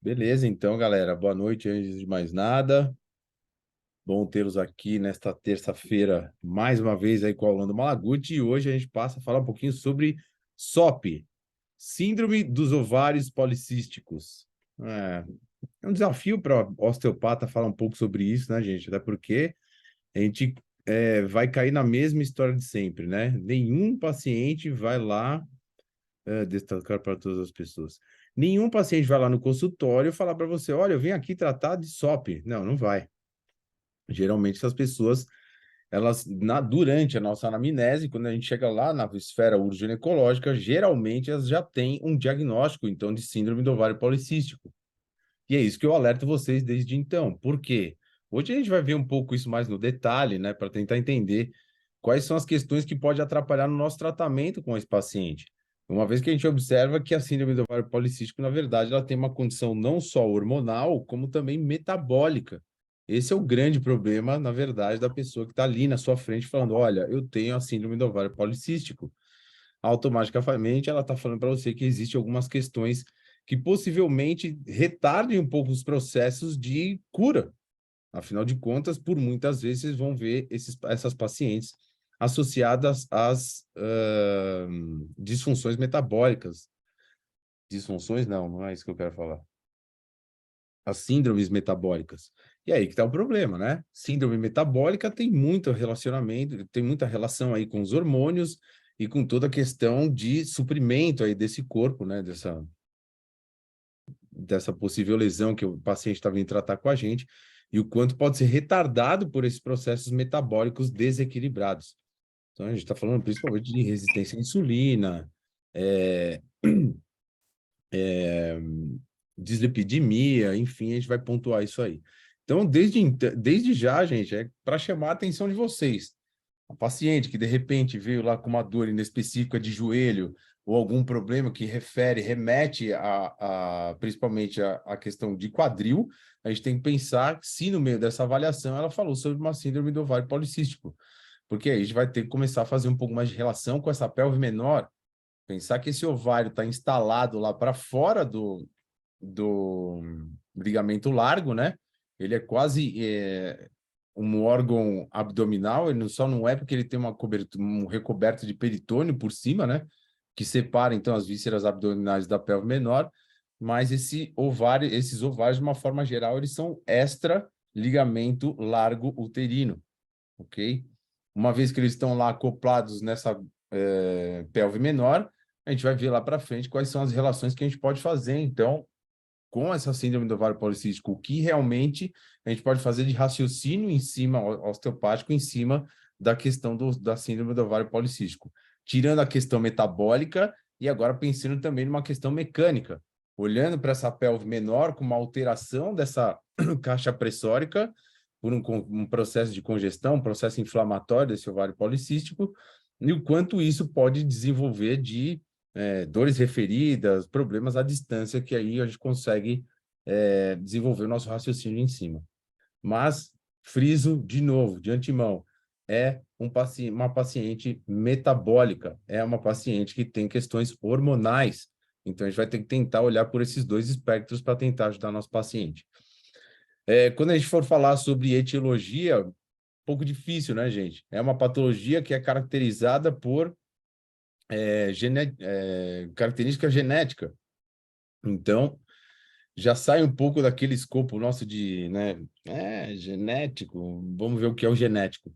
Beleza, então, galera. Boa noite, antes de mais nada. Bom tê-los aqui nesta terça-feira, mais uma vez aí com o Orlando Malaguti. E hoje a gente passa a falar um pouquinho sobre SOP, Síndrome dos Ovários Policísticos. É um desafio para osteopata falar um pouco sobre isso, né, gente? Até porque a gente vai cair na mesma história de sempre, né? Nenhum paciente vai lá destacar para todas as pessoas. Nenhum paciente vai lá no consultório falar para você, olha, eu vim aqui tratar de SOP. Não, não vai. Geralmente essas pessoas, durante a nossa anamnese, quando a gente chega lá na esfera uroginecológica, geralmente elas já têm um diagnóstico, então, de síndrome do ovário policístico. E é isso que eu alerto vocês desde então. Por quê? Hoje a gente vai ver um pouco isso mais no detalhe, né, para tentar entender quais são as questões que podem atrapalhar no nosso tratamento com esse paciente. Uma vez que a gente observa que a síndrome do ovário policístico, na verdade, ela tem uma condição não só hormonal, como também metabólica. Esse é o grande problema, na verdade, da pessoa que está ali na sua frente falando, olha, eu tenho a síndrome do ovário policístico. Automaticamente, ela está falando para você que existem algumas questões que possivelmente retardem um pouco os processos de cura. Afinal de contas, por muitas vezes, vocês vão ver essas pacientes associadas às disfunções metabólicas. Disfunções, não, não é isso que eu quero falar. As síndromes metabólicas. E aí que está o problema, né? Síndrome metabólica tem muito relacionamento, tem muita relação aí com os hormônios e com toda a questão de suprimento aí desse corpo, né? Dessa possível lesão que o paciente está vindo tratar com a gente e o quanto pode ser retardado por esses processos metabólicos desequilibrados. Então, a gente está falando principalmente de resistência à insulina, é, é, dislipidemia, enfim, a gente vai pontuar isso aí. Então, desde já, gente, é para chamar a atenção de vocês. A paciente que, de repente, veio lá com uma dor inespecífica de joelho ou algum problema que remete principalmente a questão de quadril, a gente tem que pensar se no meio dessa avaliação ela falou sobre uma síndrome do ovário policístico, porque aí a gente vai ter que começar a fazer um pouco mais de relação com essa pelve menor, pensar que esse ovário está instalado lá para fora do ligamento largo, né? Ele é quase um órgão abdominal, ele só não é porque ele tem uma cobertura, um recoberto de peritônio por cima, né? Que separa, então, as vísceras abdominais da pelve menor, mas esses ovários, de uma forma geral, eles são extra ligamento largo uterino, ok? Uma vez que eles estão lá acoplados nessa pelve menor, a gente vai ver lá para frente quais são as relações que a gente pode fazer, então, com essa síndrome do ovário policístico, o que realmente a gente pode fazer de raciocínio em cima, osteopático, em cima da questão da síndrome do ovário policístico. Tirando a questão metabólica e agora pensando também numa questão mecânica, olhando para essa pelve menor com uma alteração dessa caixa pressórica por um processo de congestão, um processo inflamatório desse ovário policístico, e o quanto isso pode desenvolver de dores referidas, problemas à distância, que aí a gente consegue desenvolver o nosso raciocínio em cima. Mas, friso de novo, de antemão, uma paciente metabólica, é uma paciente que tem questões hormonais. Então, a gente vai ter que tentar olhar por esses dois espectros para tentar ajudar nosso paciente. Quando a gente for falar sobre etiologia, um pouco difícil, né, gente? É uma patologia que é caracterizada por característica genética. Então, já sai um pouco daquele escopo nosso de, né, genético, vamos ver o que é o genético.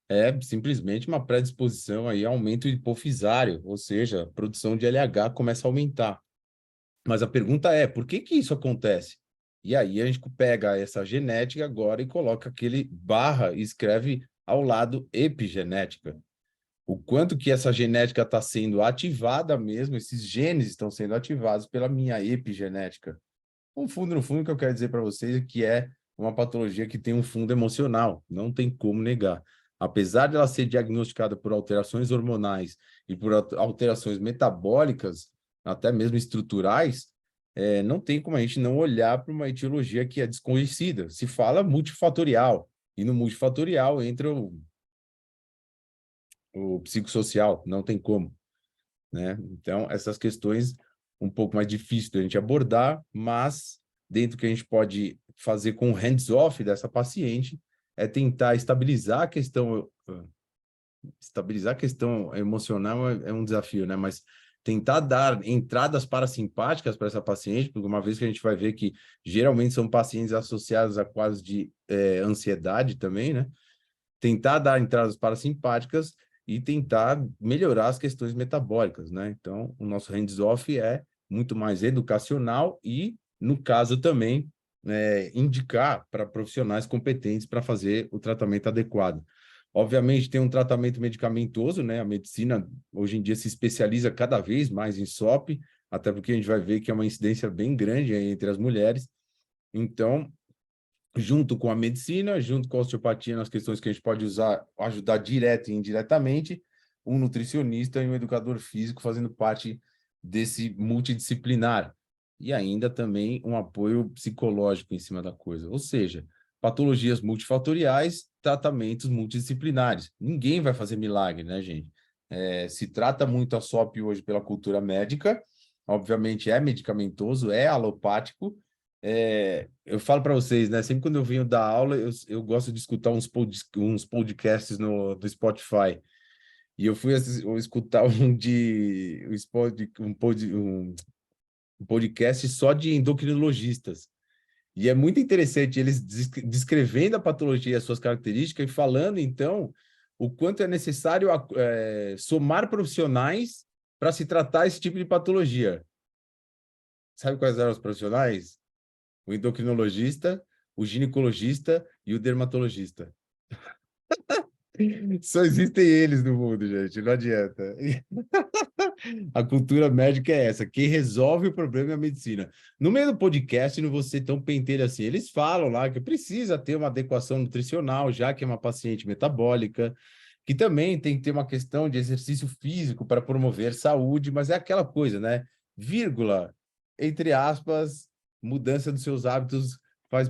É simplesmente uma predisposição aí a aumento hipofisário, ou seja, a produção de LH começa a aumentar. Mas a pergunta é, por que que isso acontece? E aí a gente pega essa genética agora e coloca aquele barra e escreve ao lado epigenética. O quanto que essa genética está sendo ativada mesmo, esses genes estão sendo ativados pela minha epigenética. No fundo, o que eu quero dizer para vocês é que é uma patologia que tem um fundo emocional, não tem como negar. Apesar de ela ser diagnosticada por alterações hormonais e por alterações metabólicas, até mesmo estruturais, não tem como a gente não olhar para uma etiologia que é desconhecida. Se fala multifatorial, e no multifatorial entra o psicossocial, não tem como, né? Então, essas questões um pouco mais difíceis da gente abordar, mas dentro que a gente pode fazer com o hands-off dessa paciente, é tentar estabilizar a questão emocional é um desafio, né? Mas tentar dar entradas parasimpáticas para essa paciente, porque uma vez que a gente vai ver que geralmente são pacientes associados a quadros de ansiedade também, né? Tentar dar entradas parasimpáticas e tentar melhorar as questões metabólicas, né? Então, o nosso hands-off é muito mais educacional e, no caso também, indicar para profissionais competentes para fazer o tratamento adequado. Obviamente, tem um tratamento medicamentoso, né? A medicina, hoje em dia, se especializa cada vez mais em SOP, até porque a gente vai ver que é uma incidência bem grande aí entre as mulheres. Então, junto com a medicina, junto com a osteopatia, nas questões que a gente pode usar, ajudar direto e indiretamente, um nutricionista e um educador físico fazendo parte desse multidisciplinar. E ainda também um apoio psicológico em cima da coisa. Ou seja, patologias multifatoriais, tratamentos multidisciplinares. Ninguém vai fazer milagre, né, gente? Se trata muito a SOP hoje pela cultura médica, obviamente é medicamentoso, é alopático. Eu falo para vocês, né? Sempre quando eu venho dar aula, eu gosto de escutar uns podcasts no Spotify. E eu fui escutar um podcast só de endocrinologistas. E é muito interessante eles descrevendo a patologia e as suas características e falando, então, o quanto é necessário somar profissionais para se tratar esse tipo de patologia. Sabe quais eram os profissionais? O endocrinologista, o ginecologista e o dermatologista. Só existem eles no mundo, gente, não adianta. A cultura médica é essa, quem resolve o problema é a medicina. No meio do podcast, não vou ser tão pentelho assim, eles falam lá que precisa ter uma adequação nutricional, já que é uma paciente metabólica, que também tem que ter uma questão de exercício físico para promover saúde, mas é aquela coisa, né? Vírgula, entre aspas, mudança dos seus hábitos vai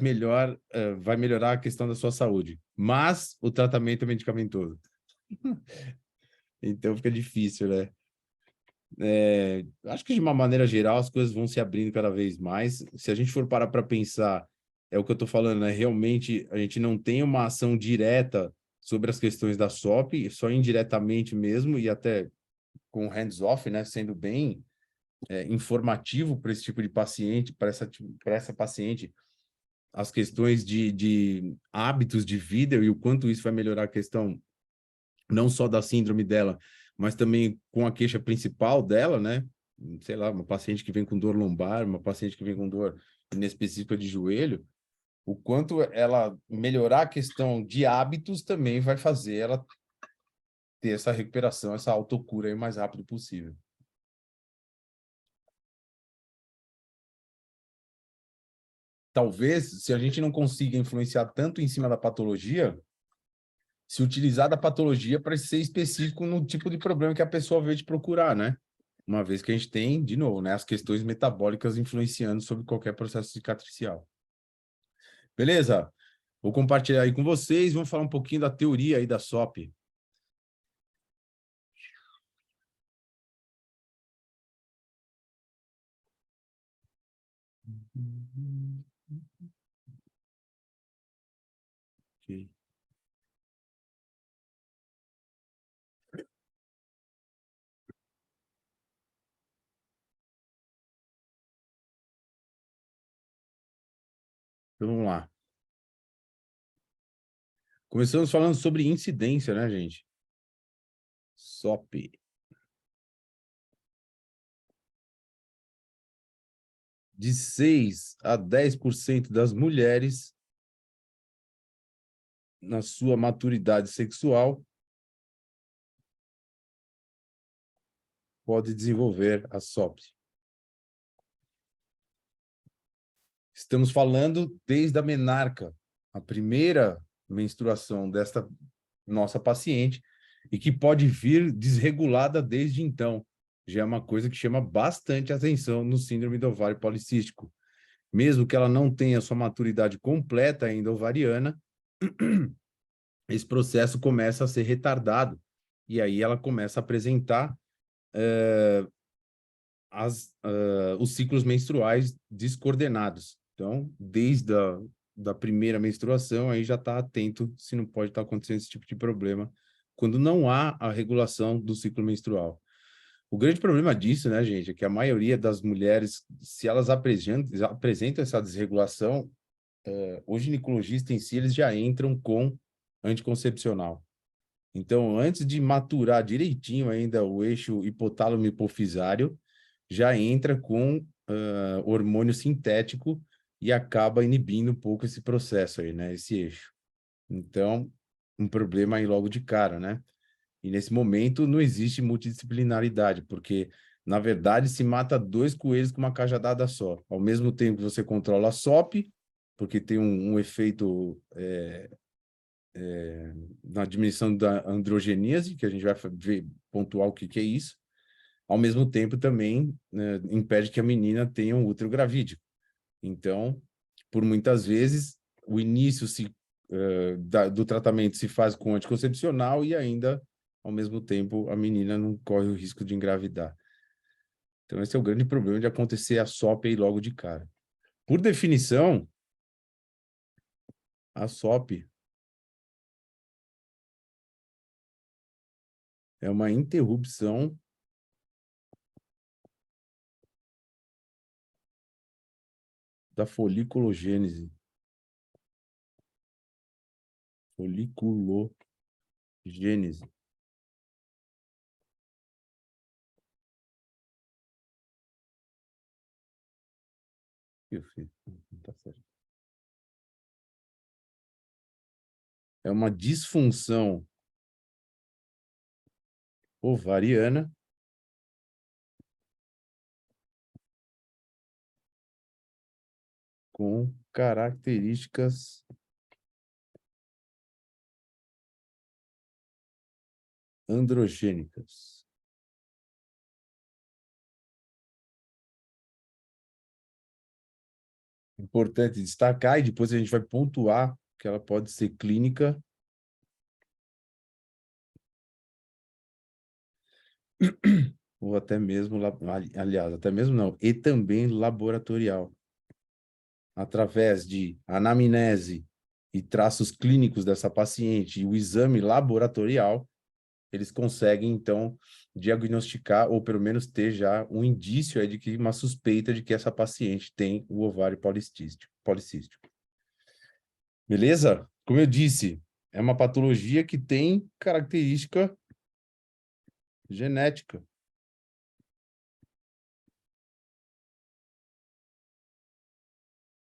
melhorar a questão da sua saúde, mas o tratamento é medicamentoso. Então fica difícil, né? Acho que de uma maneira geral as coisas vão se abrindo cada vez mais. Se a gente for parar para pensar, é o que eu estou falando, né? Realmente a gente não tem uma ação direta sobre as questões da SOP, só indiretamente mesmo, e até com hands-off, né? Sendo bem informativo para esse tipo de paciente, para essa paciente, as questões de hábitos de vida e o quanto isso vai melhorar a questão não só da síndrome dela, mas também com a queixa principal dela, né? Sei lá, uma paciente que vem com dor lombar, uma paciente que vem com dor inespecífica de joelho, o quanto ela melhorar a questão de hábitos também vai fazer ela ter essa recuperação, essa autocura aí o mais rápido possível. Talvez, se a gente não consiga influenciar tanto em cima da patologia, se utilizar da patologia para ser específico no tipo de problema que a pessoa veio te procurar, né? Uma vez que a gente tem, de novo, né, as questões metabólicas influenciando sobre qualquer processo cicatricial. Beleza? Vou compartilhar aí com vocês, vamos falar um pouquinho da teoria aí da SOP. Ok. Então vamos lá. Começamos falando sobre incidência, né, gente? SOP. De 6 a 10% das mulheres na sua maturidade sexual pode desenvolver a SOP. Estamos falando desde a menarca, a primeira menstruação desta nossa paciente, e que pode vir desregulada desde então. Já é uma coisa que chama bastante atenção no síndrome do ovário policístico. Mesmo que ela não tenha sua maturidade completa ainda ovariana, esse processo começa a ser retardado, e aí ela começa a apresentar os ciclos menstruais descoordenados. Então, desde da primeira menstruação, aí já está atento se não pode estar acontecendo esse tipo de problema, quando não há a regulação do ciclo menstrual. O grande problema disso, né, gente, é que a maioria das mulheres, se elas apresentam essa desregulação, o ginecologista em si, eles já entram com anticoncepcional. Então, antes de maturar direitinho ainda o eixo hipotálamo-hipofisário, já entra com hormônio sintético e acaba inibindo um pouco esse processo aí, né? Esse eixo. Então, um problema aí logo de cara, né? E nesse momento não existe multidisciplinaridade, porque, na verdade, se mata dois coelhos com uma cajadada só. Ao mesmo tempo que você controla a SOP, porque tem um efeito na diminuição da androgeníase, que a gente vai ver, pontuar o que, que é isso, ao mesmo tempo também, né, impede que a menina tenha um útero gravídico. Então, por muitas vezes, o início do tratamento se faz com anticoncepcional e ainda, ao mesmo tempo, a menina não corre o risco de engravidar. Então, esse é o grande problema de acontecer a SOP aí logo de cara. Por definição, a SOP é uma interrupção da foliculogênese. Foliculogênese. Eu fiz. Não tá certo. É uma disfunção ovariana com características androgênicas. Importante destacar, e depois a gente vai pontuar que ela pode ser clínica ou até mesmo, aliás, até mesmo não, e também laboratorial, através de anamnese e traços clínicos dessa paciente e o exame laboratorial, eles conseguem, então, diagnosticar ou pelo menos ter já um indício aí de que uma suspeita de que essa paciente tem o ovário policístico. Beleza? Como eu disse, é uma patologia que tem característica genética.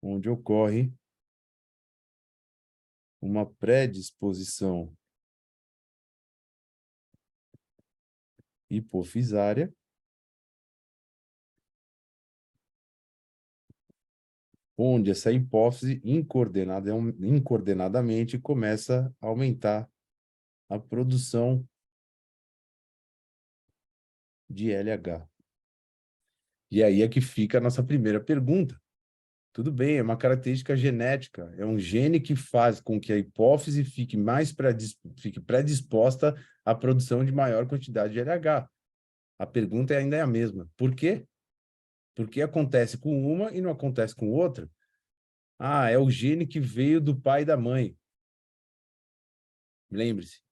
Onde ocorre uma predisposição hipofisária, onde essa hipófise incoordenadamente começa a aumentar a produção de LH. E aí é que fica a nossa primeira pergunta. Tudo bem, é uma característica genética, é um gene que faz com que a hipófise fique predisposta à produção de maior quantidade de LH. A pergunta ainda é a mesma. Por quê? Por que acontece com uma e não acontece com outra? Ah, é o gene que veio do pai e da mãe. Lembre-se,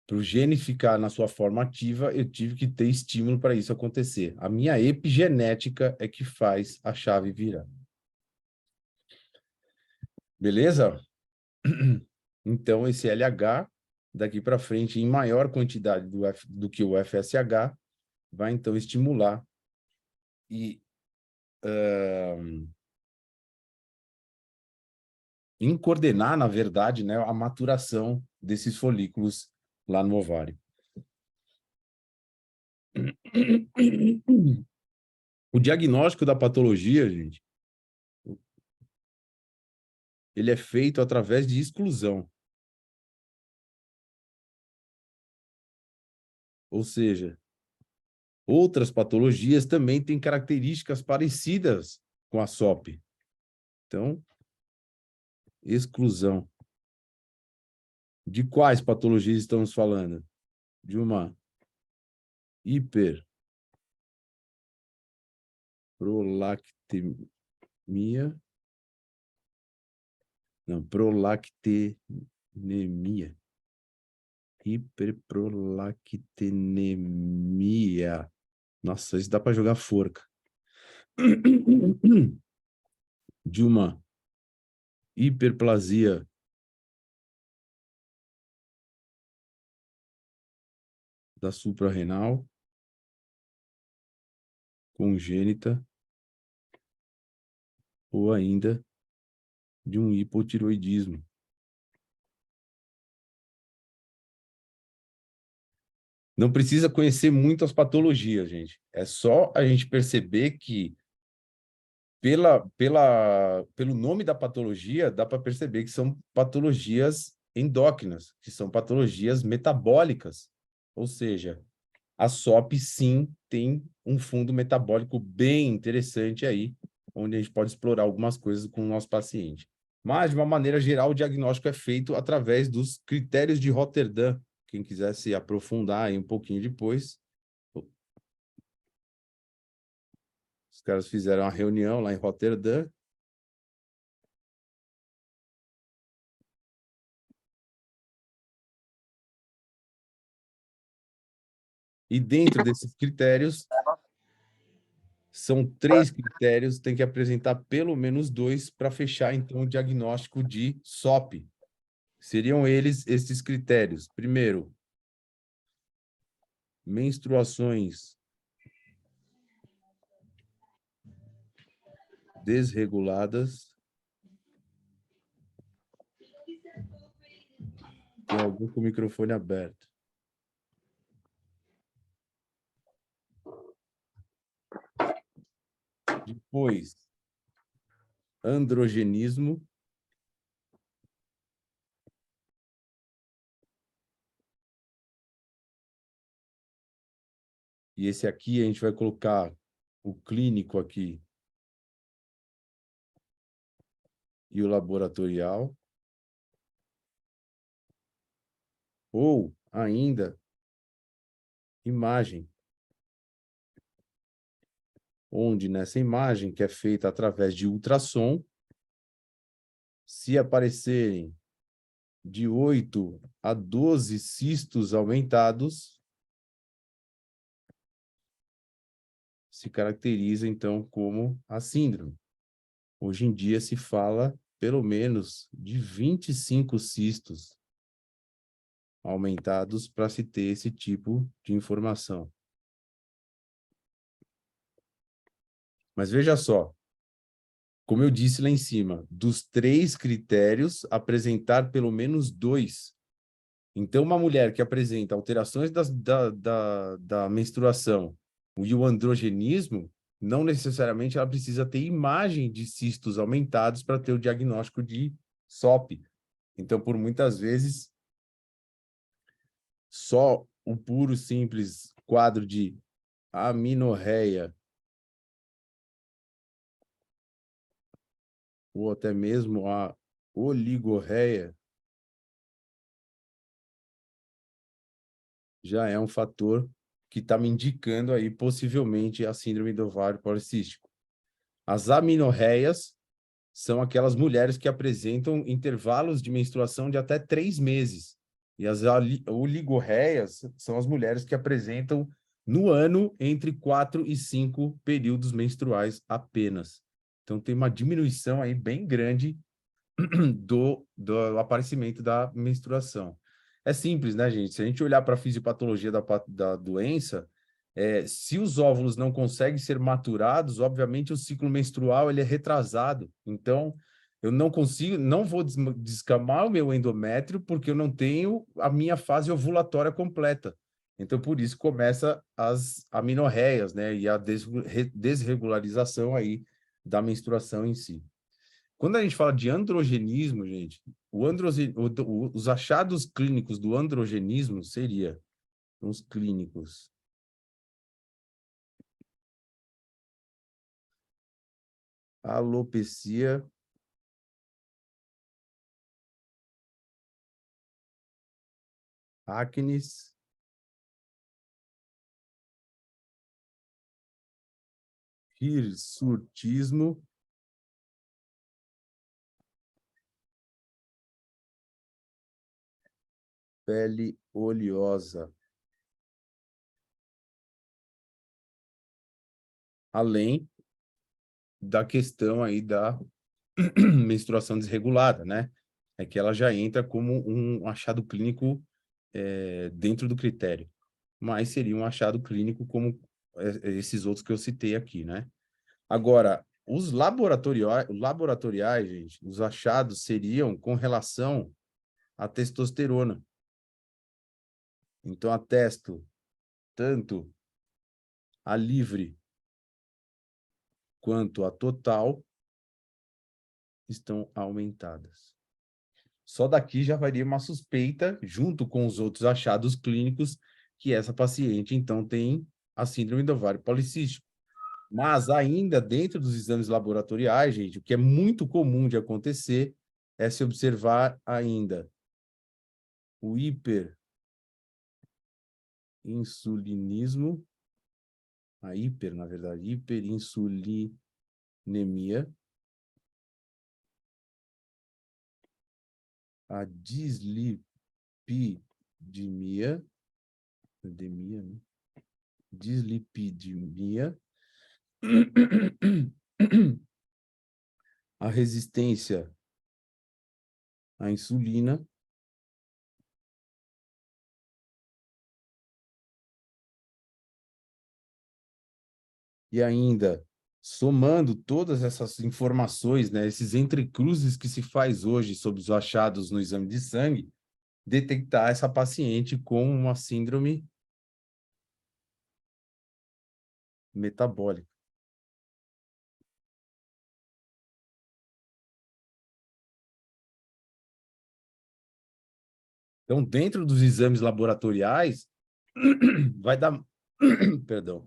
para o gene ficar na sua forma ativa, eu tive que ter estímulo para isso acontecer. A minha epigenética é que faz a chave virar. Beleza? Então, esse LH, daqui para frente, em maior quantidade do que o FSH, vai então estimular e coordenar, na verdade, né, a maturação desses folículos lá no ovário. O diagnóstico da patologia, gente, ele é feito através de exclusão. Ou seja, outras patologias também têm características parecidas com a SOP. Então, exclusão. De quais patologias estamos falando? De uma hiperprolactemia Não, prolactinemia. Hiperprolactinemia. Nossa, isso dá para jogar forca. De uma hiperplasia da suprarrenal congênita ou ainda de um hipotiroidismo. Não precisa conhecer muito as patologias, gente. É só a gente perceber que pelo nome da patologia, dá para perceber que são patologias endócrinas, que são patologias metabólicas. Ou seja, a SOP, sim, tem um fundo metabólico bem interessante aí, onde a gente pode explorar algumas coisas com o nosso paciente. Mas, de uma maneira geral, o diagnóstico é feito através dos critérios de Rotterdam. Quem quiser se aprofundar aí um pouquinho depois, os caras fizeram uma reunião lá em Roterdã. E dentro desses critérios, são 3 critérios, tem que apresentar pelo menos 2 para fechar, então, o diagnóstico de SOP. Seriam eles esses critérios. Primeiro, menstruações desreguladas. Tem alguém com o microfone aberto. Depois, androgenismo. E esse aqui a gente vai colocar o clínico aqui e o laboratorial. Ou ainda, imagem, onde nessa imagem, que é feita através de ultrassom, se aparecerem de 8 a 12 cistos aumentados, se caracteriza, então, como a síndrome. Hoje em dia se fala, pelo menos, de 25 cistos aumentados para se ter esse tipo de informação. Mas veja só, como eu disse lá em cima, dos 3 critérios, apresentar pelo menos 2. Então, uma mulher que apresenta alterações da menstruação e o androgenismo, não necessariamente ela precisa ter imagem de cistos aumentados para ter o diagnóstico de SOP. Então, por muitas vezes, só o puro simples quadro de amenorreia ou até mesmo a oligorreia já é um fator que está me indicando aí possivelmente a síndrome do ovário policístico. As amenorreias são aquelas mulheres que apresentam intervalos de menstruação de até 3 meses. E as oligorreias são as mulheres que apresentam no ano entre 4 e 5 períodos menstruais apenas. Então tem uma diminuição aí bem grande do aparecimento da menstruação. É simples, né, gente? Se a gente olhar para a fisiopatologia da doença, se os óvulos não conseguem ser maturados, obviamente o ciclo menstrual ele é retrasado. Então, eu não consigo, não vou descamar o meu endométrio porque eu não tenho a minha fase ovulatória completa. Então, por isso começa as amenorreias, né? E a desregularização aí da menstruação em si. Quando a gente fala de androgenismo, gente, os achados clínicos do androgenismo seria os clínicos: alopecia acnes, hirsutismo pele oleosa. Além da questão aí da menstruação desregulada, né? É que ela já entra como um achado clínico dentro do critério, mas seria um achado clínico como esses outros que eu citei aqui, né? Agora, os laboratoriais, gente, os achados seriam com relação à testosterona. Então, atesto tanto a livre quanto a total estão aumentadas. Só daqui já varia uma suspeita, junto com os outros achados clínicos, que essa paciente, então, tem a síndrome do ovário policístico. Mas ainda dentro dos exames laboratoriais, gente, o que é muito comum de acontecer é se observar ainda o hiperinsulinismo, na verdade, hiperinsulinemia, a dislipidemia, né? Dislipidemia, a resistência à insulina, e ainda, somando todas essas informações, né, esses entrecruzes que se faz hoje sobre os achados no exame de sangue, detectar essa paciente com uma síndrome metabólica. Então, dentro dos exames laboratoriais, vai dar, perdão,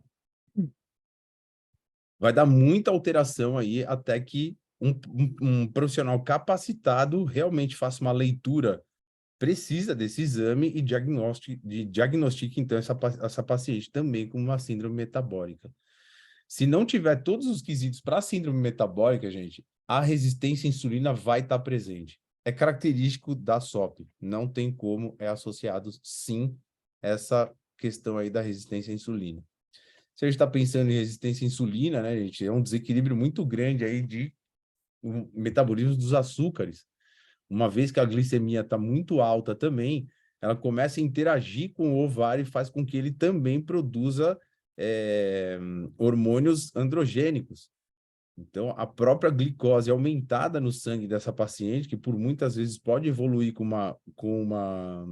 vai dar muita alteração aí até que um profissional capacitado realmente faça uma leitura precisa desse exame e diagnostique então, essa paciente também com uma síndrome metabólica. Se não tiver todos os quesitos para a síndrome metabólica, gente, a resistência à insulina vai estar presente. É característico da SOP, não tem como, é associado sim essa questão aí da resistência à insulina. Se a gente está pensando em resistência à insulina, né, gente, é um desequilíbrio muito grande aí de metabolismo dos açúcares. Uma vez que a glicemia está muito alta também, ela começa a interagir com o ovário e faz com que ele também produza hormônios androgênicos. Então, a própria glicose aumentada no sangue dessa paciente, que por muitas vezes pode evoluir com uma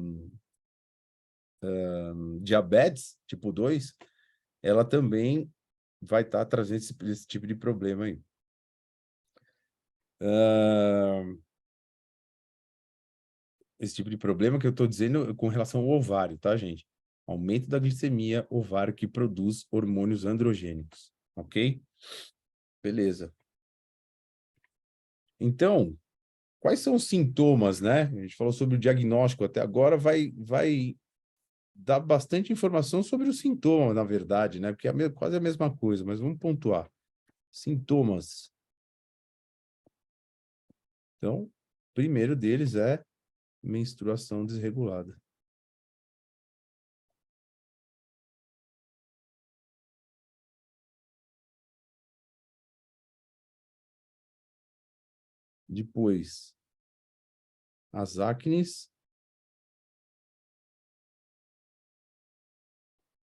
diabetes tipo 2, ela também vai estar trazendo esse tipo de problema aí. Esse tipo de problema que eu estou dizendo com relação ao ovário, tá, gente? Aumento da glicemia, ovário que produz hormônios androgênicos, ok? Beleza. Então, quais são os sintomas, né? A gente falou sobre o diagnóstico até agora, vai dar bastante informação sobre o sintoma, na verdade, né? Porque é quase a mesma coisa, mas vamos pontuar. Sintomas. Então, o primeiro deles é menstruação desregulada. Depois, as acnes.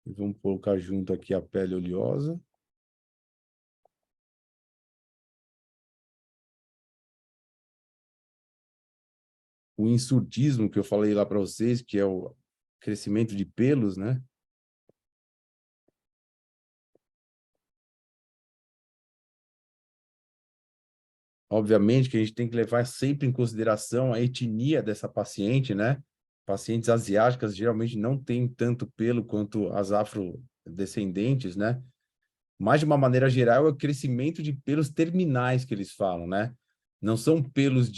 E vamos colocar junto aqui a pele oleosa. O insurtismo, que eu falei lá para vocês, que é o crescimento de pelos, né? Obviamente que a gente tem que levar sempre em consideração a etnia dessa paciente, né? Pacientes asiáticas geralmente não têm tanto pelo quanto as afrodescendentes, né? Mas, de uma maneira geral, é o crescimento de pelos terminais que eles falam, né? Não são pelos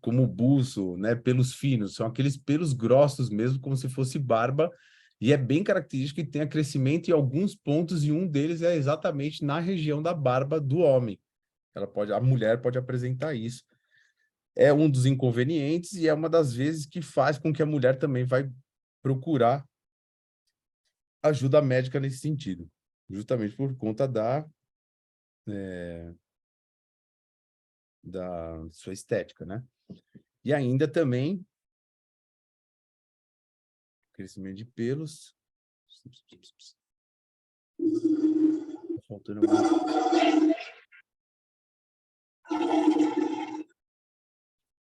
como o buço, né? Pelos finos, são aqueles pelos grossos mesmo, como se fosse barba, e é bem característico que tenha crescimento em alguns pontos, e um deles é exatamente na região da barba do homem. A mulher pode apresentar isso. é um dos inconvenientes e é uma das vezes que faz com que a mulher também vai procurar ajuda médica nesse sentido, justamente por conta da sua estética, né? E ainda também crescimento de pelos. Tá faltando alguma...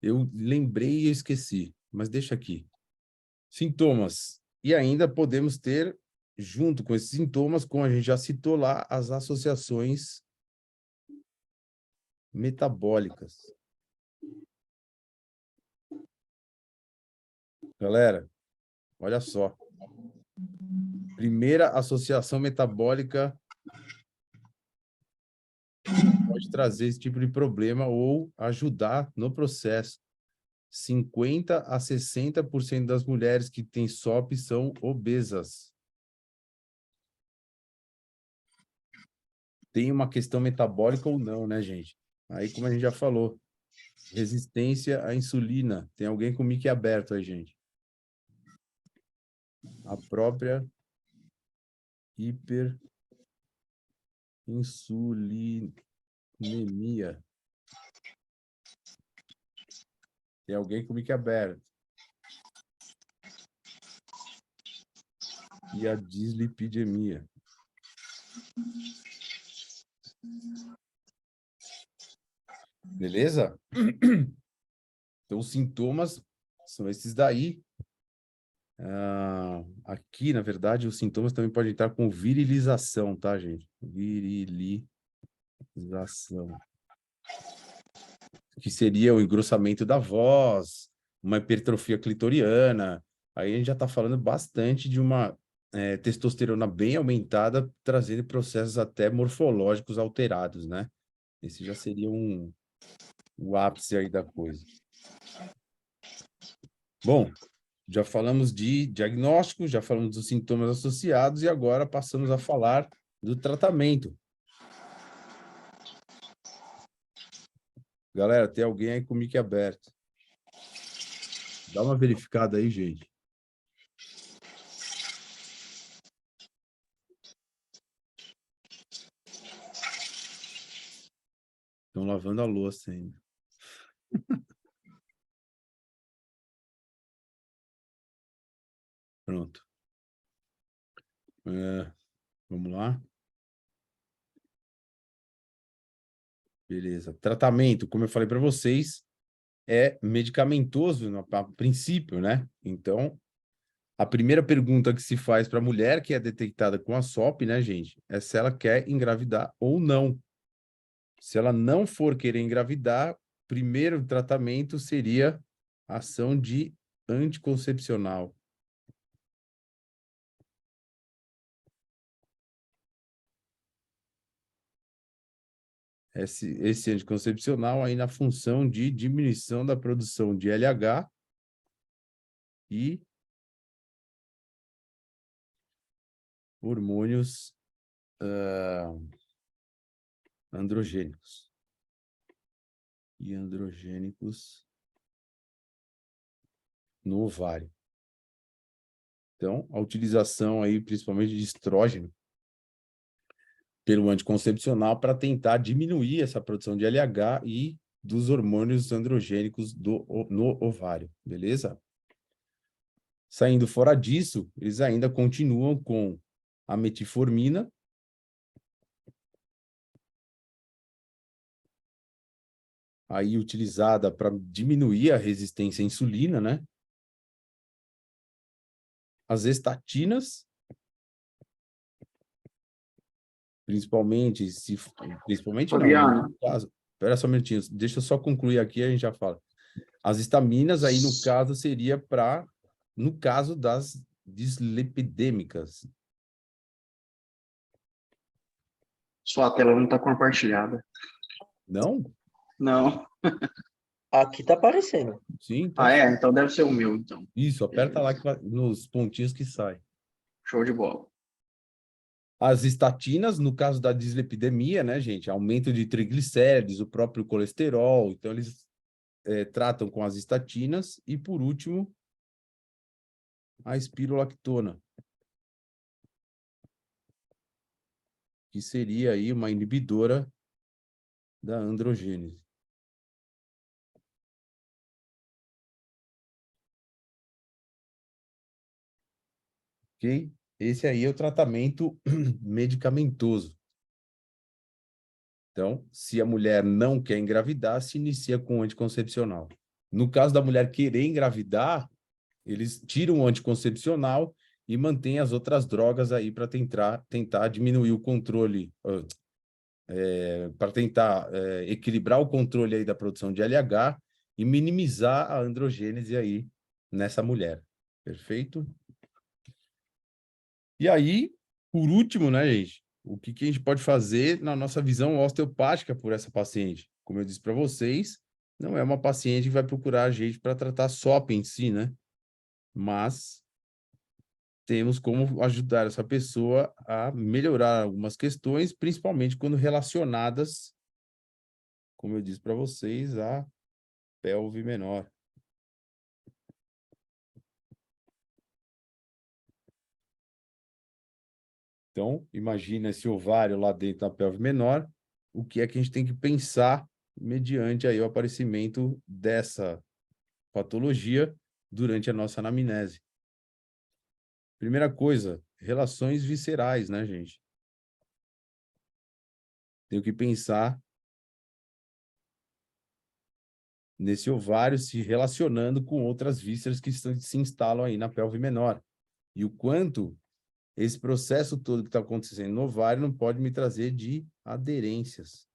Eu lembrei e esqueci, mas deixa aqui. Sintomas. E ainda podemos ter, junto com esses sintomas, como a gente já citou lá, as associações metabólicas. Galera, olha só. Primeira associação metabólica pode trazer esse tipo de problema ou ajudar no processo. 50 a 60% das mulheres que têm SOP são obesas. Tem uma questão metabólica ou não, né, gente? Aí, como a gente já falou, resistência à insulina. Tem alguém com o mic aberto aí, gente. A própria hiperinsulinemia. Tem alguém com o mic aberto. E a dislipidemia. Beleza? Então, os sintomas são esses daí. Aqui, na verdade, os sintomas também podem estar com virilização, tá, gente? Virilização. Que seria o engrossamento da voz, uma hipertrofia clitoriana. Aí a gente já está falando bastante de uma testosterona bem aumentada, trazendo processos até morfológicos alterados, né? Esse já seria o ápice aí da coisa. Bom, já falamos de diagnóstico, já falamos dos sintomas associados e agora passamos a falar do tratamento. Galera, tem alguém aí com o mic aberto. Dá uma verificada aí, gente. Estão lavando a louça ainda. Pronto. Vamos lá. Beleza. Tratamento, como eu falei para vocês, é medicamentoso a princípio, né? Então, a primeira pergunta que se faz para a mulher que é detectada com a SOP, né, gente, é se ela quer engravidar ou não. Se ela não for querer engravidar, primeiro tratamento seria ação de anticoncepcional. Esse anticoncepcional aí na função de diminuição da produção de LH e hormônios androgênicos. E androgênicos no ovário. Então, a utilização aí, principalmente de estrógeno, pelo anticoncepcional para tentar diminuir essa produção de LH e dos hormônios androgênicos no ovário, beleza? Saindo fora disso, eles ainda continuam com a metformina, aí utilizada para diminuir a resistência à insulina, né? As estatinas, principalmente não, né? Fabiano, No caso, espera só um minutinho, deixa eu só concluir aqui, a gente já fala. As estaminas aí, no caso, seria para, no caso das dislipidêmicas. sua tela não está compartilhada. Não? Não. Aqui tá aparecendo. Sim, tá. Ah, é? Então deve ser o meu, então. Isso, aperta lá Beleza. nos pontinhos que sai. Show de bola. As estatinas, no caso da dislipidemia, né, gente? Aumento de triglicéridos, o próprio colesterol. Então, eles tratam com as estatinas e, por último, a espirolactona, que seria aí uma inibidora da androgênese. Ok? Esse aí é o tratamento medicamentoso. Então, se a mulher não quer engravidar, se inicia com anticoncepcional. No caso da mulher querer engravidar, eles tiram o anticoncepcional e mantêm as outras drogas aí para tentar diminuir o controle, para tentar equilibrar o controle aí da produção de LH e minimizar a androgênese aí nessa mulher. Perfeito? E aí, por último, né, gente? O que a gente pode fazer na nossa visão osteopática por essa paciente? Como eu disse para vocês, não é uma paciente que vai procurar a gente para tratar SOP em si, né? Mas temos como ajudar essa pessoa a melhorar algumas questões, principalmente quando relacionadas, como eu disse para vocês, à pelve menor. Então, imagina esse ovário lá dentro da pelve menor, o que é que a gente tem que pensar mediante aí o aparecimento dessa patologia durante a nossa anamnese. Primeira coisa, relações viscerais, né, gente? Tenho que pensar nesse ovário se relacionando com outras vísceras que se instalam aí na pelve menor. E o quanto esse processo todo que está acontecendo no ovário não pode me trazer de aderências.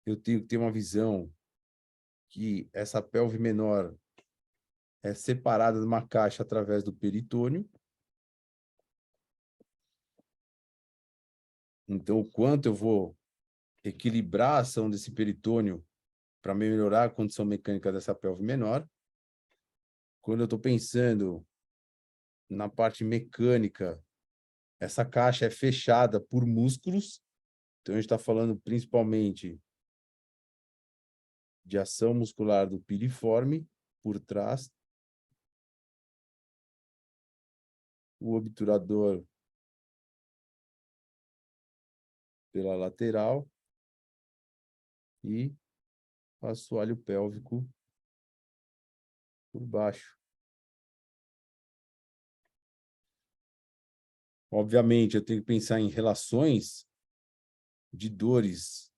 Eu tenho que ter uma visão que essa pelve menor é separada de uma caixa através do peritônio. Então, o quanto eu vou equilibrar a ação desse peritônio para melhorar a condição mecânica dessa pelve menor. Quando eu estou pensando na parte mecânica, essa caixa é fechada por músculos. Então, a gente está falando principalmente de ação muscular do piriforme por trás, o obturador pela lateral e o assoalho pélvico por baixo. Obviamente, eu tenho que pensar em relações de dores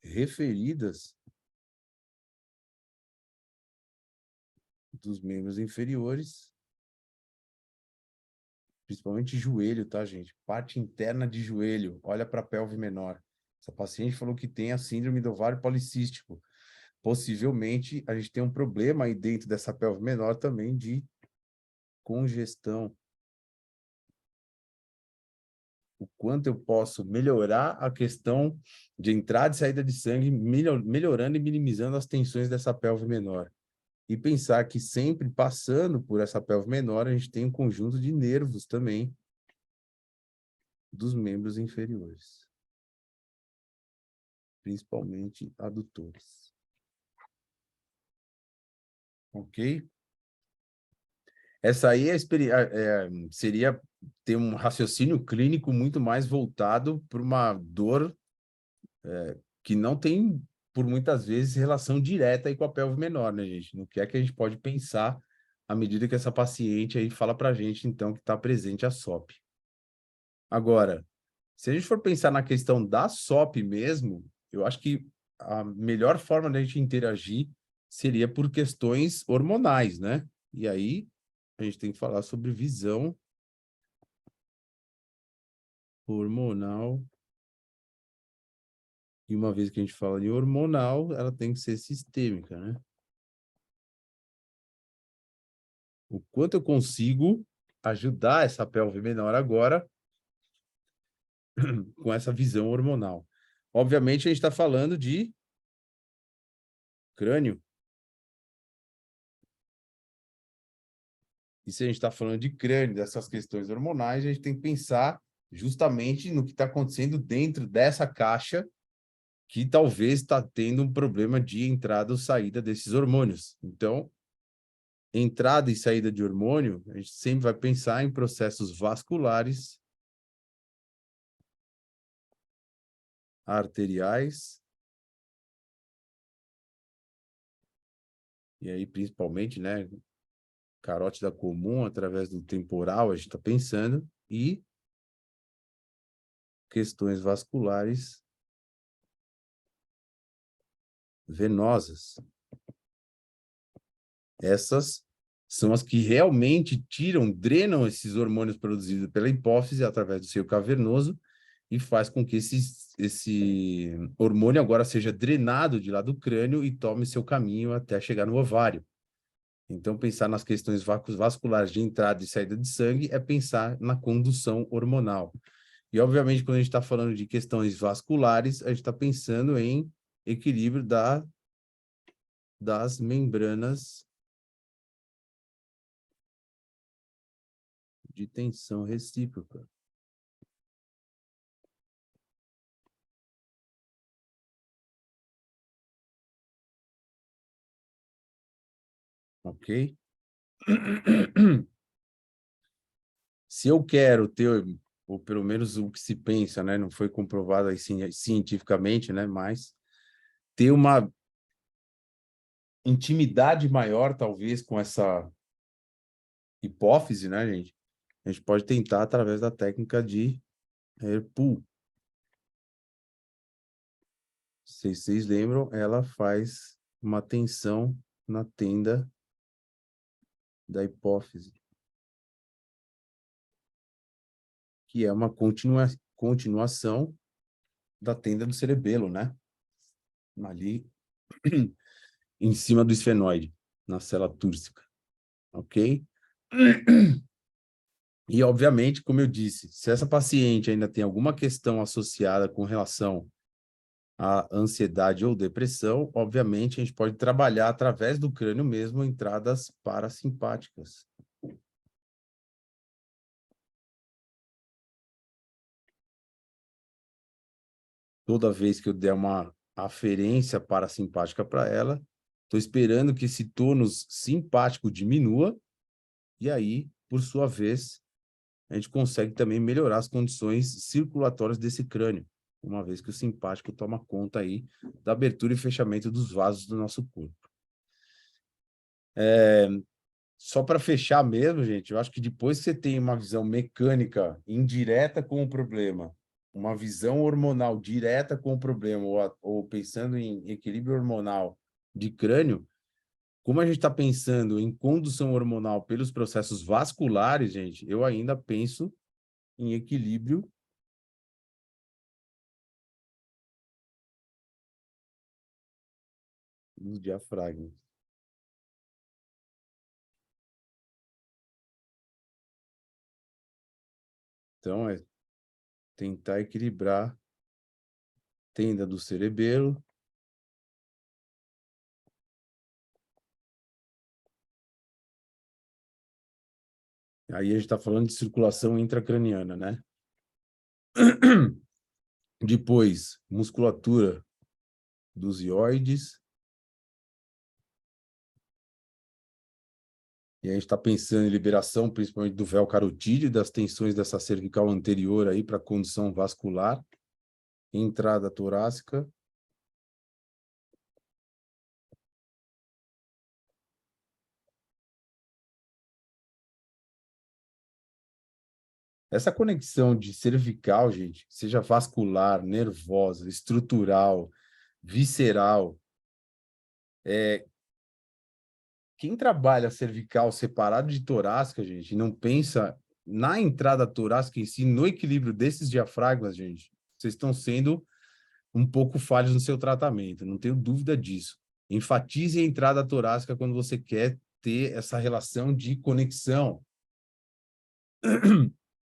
referidas dos membros inferiores, principalmente joelho, tá, gente? Parte interna de joelho, olha para a pelve menor. Essa paciente falou que tem a síndrome do ovário policístico. Possivelmente, a gente tem um problema aí dentro dessa pelve menor também de congestão. O quanto eu posso melhorar a questão de entrada e saída de sangue, melhorando e minimizando as tensões dessa pelve menor. E pensar que sempre passando por essa pelve menor, a gente tem um conjunto de nervos também dos membros inferiores, principalmente adutores. Ok? Essa aí seria ter um raciocínio clínico muito mais voltado para uma dor que não tem, por muitas vezes, relação direta aí com a pelve menor, né, gente? No que é que a gente pode pensar à medida que essa paciente aí fala para a gente, então, que está presente a SOP. Agora, se a gente for pensar na questão da SOP mesmo, eu acho que a melhor forma da gente interagir seria por questões hormonais, né? E aí a gente tem que falar sobre visão hormonal. E uma vez que a gente fala de hormonal, ela tem que ser sistêmica, né? O quanto eu consigo ajudar essa pelve menor agora com essa visão hormonal. Obviamente, a gente está falando de crânio. E se a gente está falando de crânio, dessas questões hormonais, a gente tem que pensar justamente no que está acontecendo dentro dessa caixa que talvez está tendo um problema de entrada ou saída desses hormônios. Então, entrada e saída de hormônio, a gente sempre vai pensar em processos vasculares, arteriais, e aí principalmente, né, carótida comum através do temporal, a gente está pensando, e questões vasculares venosas. Essas são as que realmente tiram, drenam esses hormônios produzidos pela hipófise através do seio cavernoso e faz com que esse hormônio agora seja drenado de lá do crânio e tome seu caminho até chegar no ovário. Então, pensar nas questões vasculares de entrada e saída de sangue é pensar na condução hormonal. E, obviamente, quando a gente está falando de questões vasculares, a gente está pensando em equilíbrio das membranas de tensão recíproca. Ok? Se eu quero ter, ou pelo menos o que se pensa, né, não foi comprovado aí cientificamente, né, mas ter uma intimidade maior, talvez, com essa hipófise, né, gente? A gente pode tentar através da técnica de hair pull. Se vocês lembram, ela faz uma tensão na tenda da hipófise, que é uma continuação da tenda do cerebelo, né? Ali em cima do esfenoide, na célula túrcica, ok? E, obviamente, como eu disse, se essa paciente ainda tem alguma questão associada com relação à ansiedade ou depressão, obviamente, a gente pode trabalhar através do crânio mesmo entradas parasimpáticas. Toda vez que eu der uma aferência parasimpática para ela, estou esperando que esse tônus simpático diminua, e aí, por sua vez, a gente consegue também melhorar as condições circulatórias desse crânio, uma vez que o simpático toma conta aí da abertura e fechamento dos vasos do nosso corpo. Só para fechar mesmo, gente, eu acho que depois que você tem uma visão mecânica indireta com o problema, uma visão hormonal direta com o problema, ou pensando em equilíbrio hormonal de crânio, como a gente está pensando em condução hormonal pelos processos vasculares, gente, eu ainda penso em equilíbrio dos diafragmas. Então, é tentar equilibrar a tenda do cerebelo, aí a gente está falando de circulação intracraniana, né? Depois, musculatura dos ióides. E a gente está pensando em liberação, principalmente do véu carotídeo e das tensões dessa cervical anterior aí para condução vascular, entrada torácica. Essa conexão de cervical, gente, seja vascular, nervosa, estrutural, visceral, quem trabalha cervical separado de torácica, gente, e não pensa na entrada torácica em si, no equilíbrio desses diafragmas, gente, vocês estão sendo um pouco falhos no seu tratamento, não tenho dúvida disso. Enfatize a entrada torácica quando você quer ter essa relação de conexão.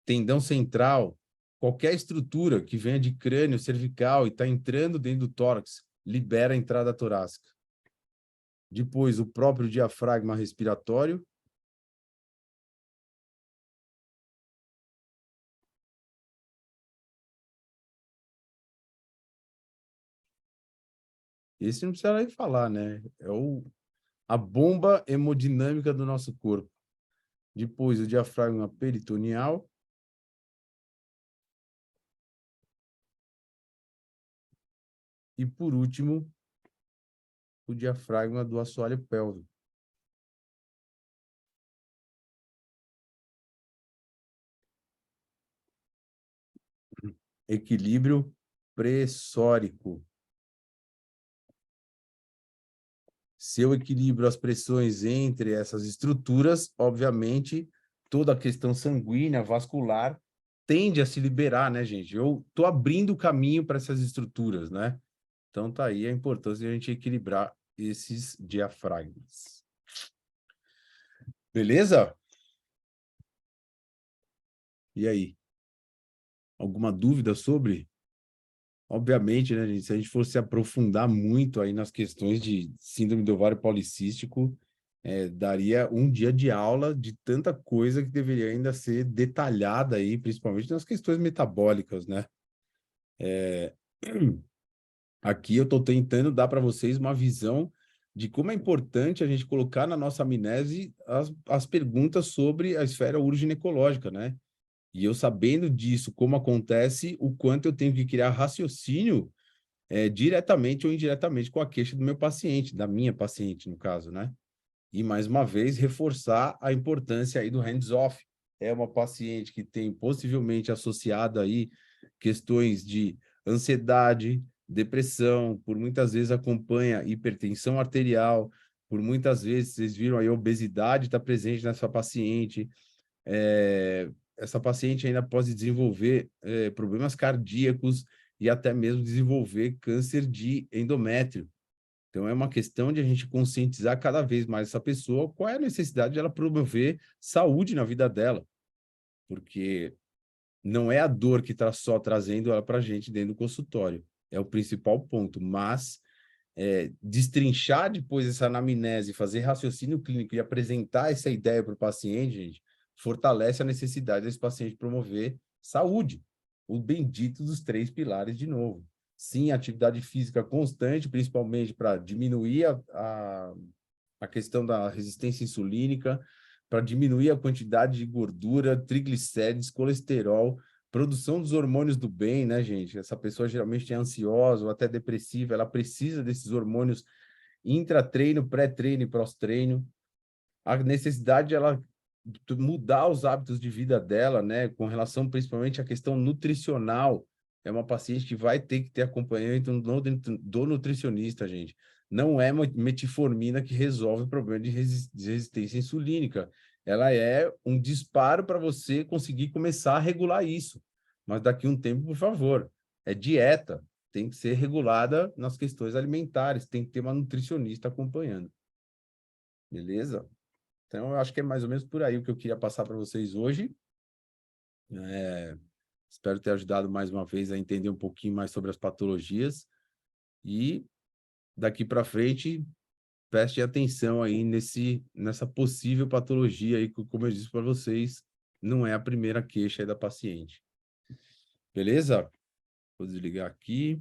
Tendão central, qualquer estrutura que venha de crânio, cervical e está entrando dentro do tórax, libera a entrada torácica. Depois, o próprio diafragma respiratório, Esse não precisa nem falar, né? A bomba hemodinâmica do nosso corpo. Depois, o diafragma peritoneal. E, por último, o diafragma do assoalho pélvico. Equilíbrio pressórico. Se eu equilibro as pressões entre essas estruturas, obviamente, toda a questão sanguínea, vascular, tende a se liberar, né, gente? Eu estou abrindo o caminho para essas estruturas, né? Então, tá aí a importância de a gente equilibrar esses diafragmas. Beleza? E aí? Alguma dúvida sobre? Obviamente, né, gente? Se a gente fosse aprofundar muito aí nas questões de síndrome do ovário policístico, daria um dia de aula de tanta coisa que deveria ainda ser detalhada aí, principalmente nas questões metabólicas, né? Aqui eu estou tentando dar para vocês uma visão de como é importante a gente colocar na nossa amnese as perguntas sobre a esfera uroginecológica, né? E eu sabendo disso, como acontece, o quanto eu tenho que criar raciocínio diretamente ou indiretamente com a queixa do meu paciente, da minha paciente, no caso, né? E, mais uma vez, reforçar a importância aí do hands-off. É uma paciente que tem possivelmente associada aí questões de ansiedade, depressão, por muitas vezes acompanha hipertensão arterial, por muitas vezes, vocês viram aí, a obesidade está presente nessa paciente. Essa paciente ainda pode desenvolver problemas cardíacos e até mesmo desenvolver câncer de endométrio. Então, é uma questão de a gente conscientizar cada vez mais essa pessoa qual é a necessidade de ela promover saúde na vida dela. Porque não é a dor que está só trazendo ela para a gente dentro do consultório. É o principal ponto. Mas destrinchar depois essa anamnese, fazer raciocínio clínico e apresentar essa ideia para o paciente, gente, fortalece a necessidade desse paciente promover saúde. O bendito dos 3 pilares de novo. Sim, atividade física constante, principalmente para diminuir a questão da resistência insulínica, para diminuir a quantidade de gordura, triglicérides, colesterol, produção dos hormônios do bem, né, gente? Essa pessoa geralmente é ansiosa ou até depressiva, ela precisa desses hormônios intra-treino, pré-treino e pós-treino. A necessidade de ela mudar os hábitos de vida dela, né, com relação principalmente à questão nutricional. É uma paciente que vai ter que ter acompanhamento do nutricionista, gente. Não é metformina que resolve o problema de resistência insulínica. Ela é um disparo para você conseguir começar a regular isso. Mas daqui a um tempo, por favor, é dieta. Tem que ser regulada nas questões alimentares. Tem que ter uma nutricionista acompanhando. Beleza? Então, eu acho que é mais ou menos por aí o que eu queria passar para vocês hoje. Espero ter ajudado mais uma vez a entender um pouquinho mais sobre as patologias. E daqui para frente, preste atenção aí nessa possível patologia aí, que, como eu disse para vocês, não é a primeira queixa aí da paciente. Beleza? Vou desligar aqui.